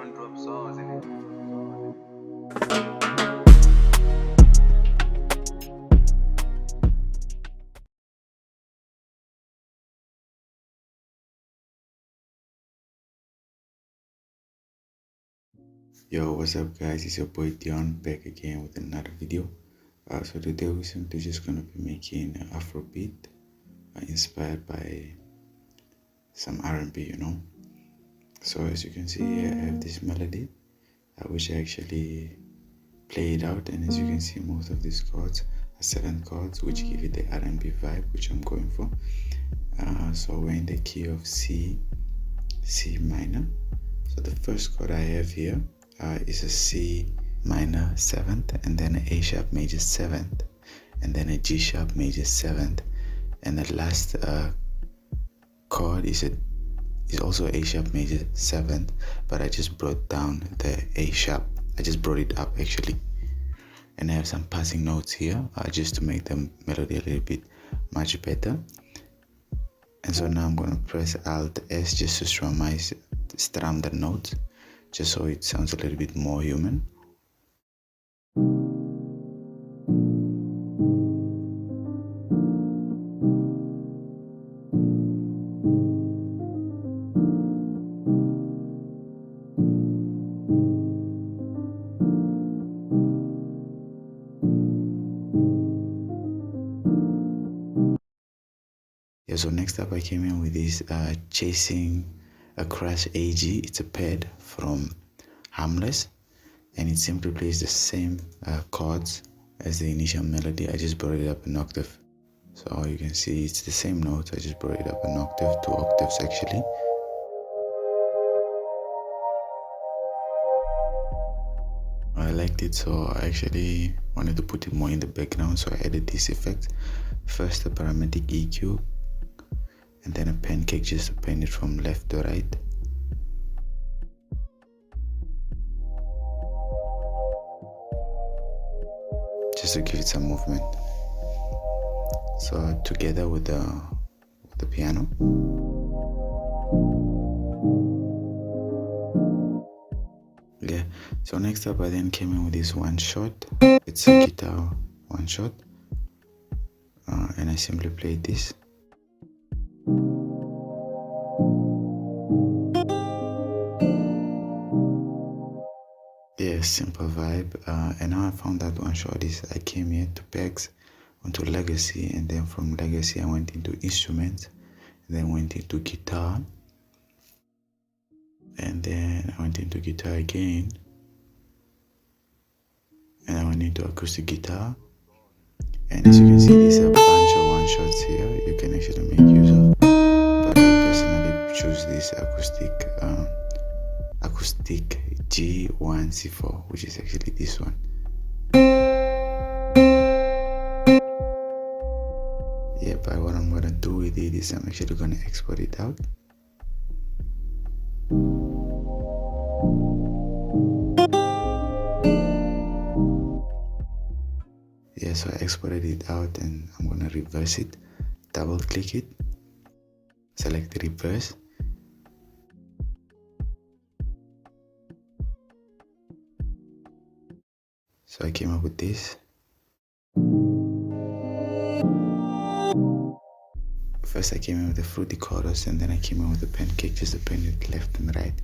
man drop songs in it. Yo, what's up guys, it's your boy Dion back again with another video. So today we're simply just going to be making an Afrobeat inspired by some R&B, you know. So as you can see here, I have this melody which I actually play it out, and as you can see, most of these chords are 7 chords which give it the R&B vibe which I'm going for. So we're in the key of C minor. So the first chord I have here is a C minor 7th, and then an A sharp major 7th, and then a G sharp major 7th, and the last chord is also A sharp major 7th, but I just brought down the A sharp. I just brought it up actually, and I have some passing notes here just to make the melody a little bit much better. And so now I'm gonna press Alt S just to strum the notes, just so it sounds a little bit more human. Yeah, so next up I came in with this Chasing a Crush AG. It's a pad from Harmless, and it simply plays the same chords as the initial melody. I just brought it up an octave. So you can see it's the same notes. I just brought it up an octave, 2 octaves actually. I liked it, so I actually wanted to put it more in the background, so I added this effect. First a parametric EQ, and then a pancake just to pan it from left to right. Just to give it some movement. So together with the piano. Yeah, so next up I then came in with this one shot. It's a guitar one shot, and I simply played this. Yeah, simple vibe. And how I found that one shot is I came here to pegs onto legacy, and then from legacy I went into instruments, then went into guitar, and then I went into guitar again, and I went into acoustic guitar. And as you can see, these are a bunch of one shots here you can actually make use of, but I personally choose this acoustic G1C4, which is actually this one. Yeah, but what I'm gonna do with it is I'm actually gonna export it out. Yeah, so I exported it out, and I'm gonna reverse it, double click it, select the reverse. So I came up with this. First I came in with the fruity chorus, and then I came in with the pancake just to pan it left and right,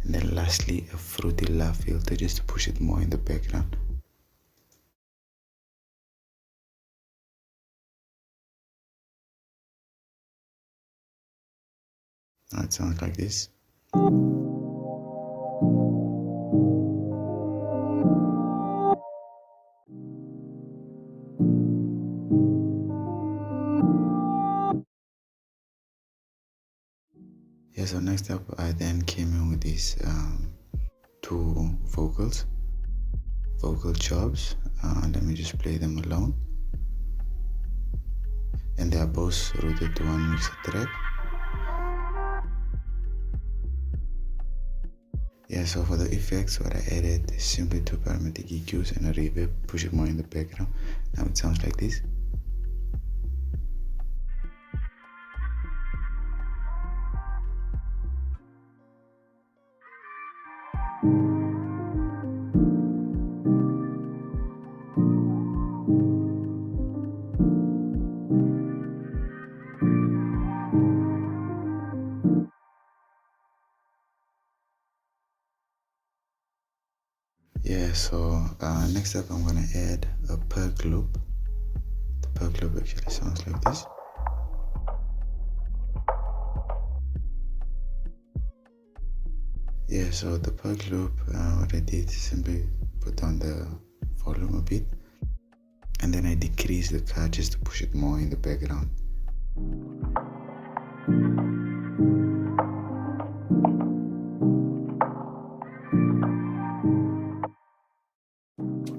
and then lastly a fruity love filter just to push it more in the background. Now it sounds like this. Yeah, so next up I then came in with these 2 vocal chops. Let me just play them alone, and they are both routed to one mixer track. Yeah, so for the effects, what I added is simply 2 parametric EQs and a reverb, push it more in the background. Now it sounds like this. Yeah, so next up I'm gonna add a perk loop. The perk loop actually sounds like this. Yeah, so the perk loop, what I did is simply put down the volume a bit, and then I decrease the car just to push it more in the background.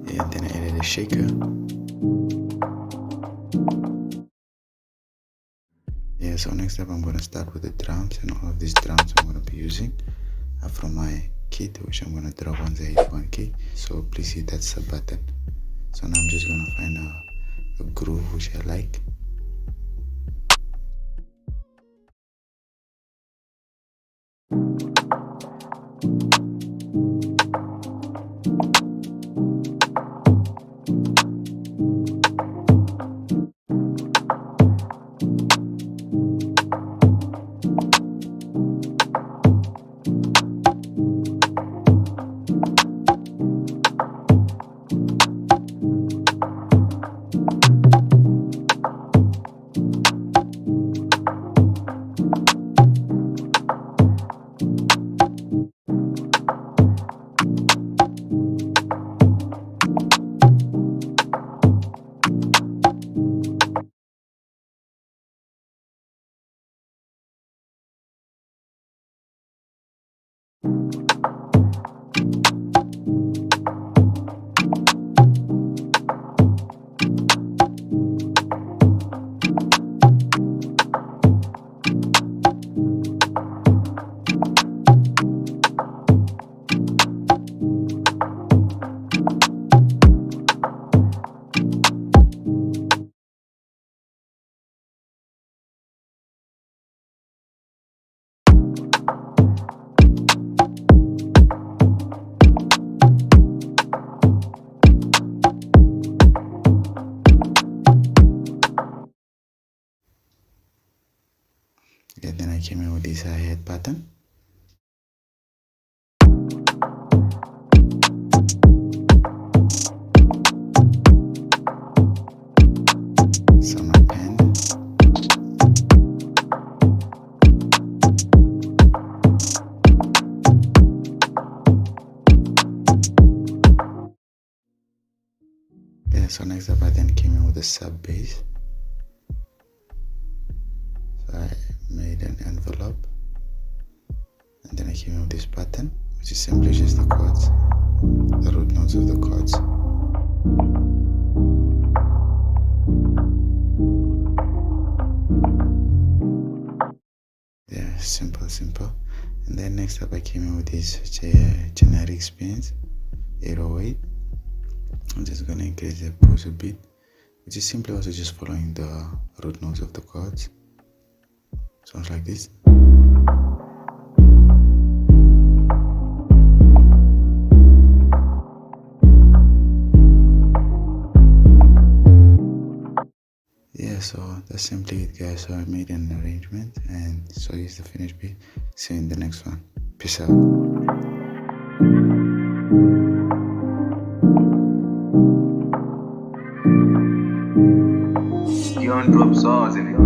Yeah, and then I added a shaker. Yeah, so next up I'm gonna start with the drums, and all of these drums I'm gonna be using are from my kit, which I'm gonna drop once I hit 1K. So please hit that sub button. So now I'm just gonna find a groove which I like. And then I came in with this hi-hat pattern. Some pen. Yeah, so next up I then came in with a sub bass. So I made an envelope, and then I came in with this pattern, which is simply just the chords, the root notes of the chords. Yeah, simple. And then next up I came in with this generic spins, 808. I'm just gonna increase the pulse a bit, which is simply also just following the root notes of the chords. Sounds like this. Yeah, so that's simply it, guys. So I made an arrangement, and so here's the finished beat. See you in the next one. Peace out. Dion drop sauce in it.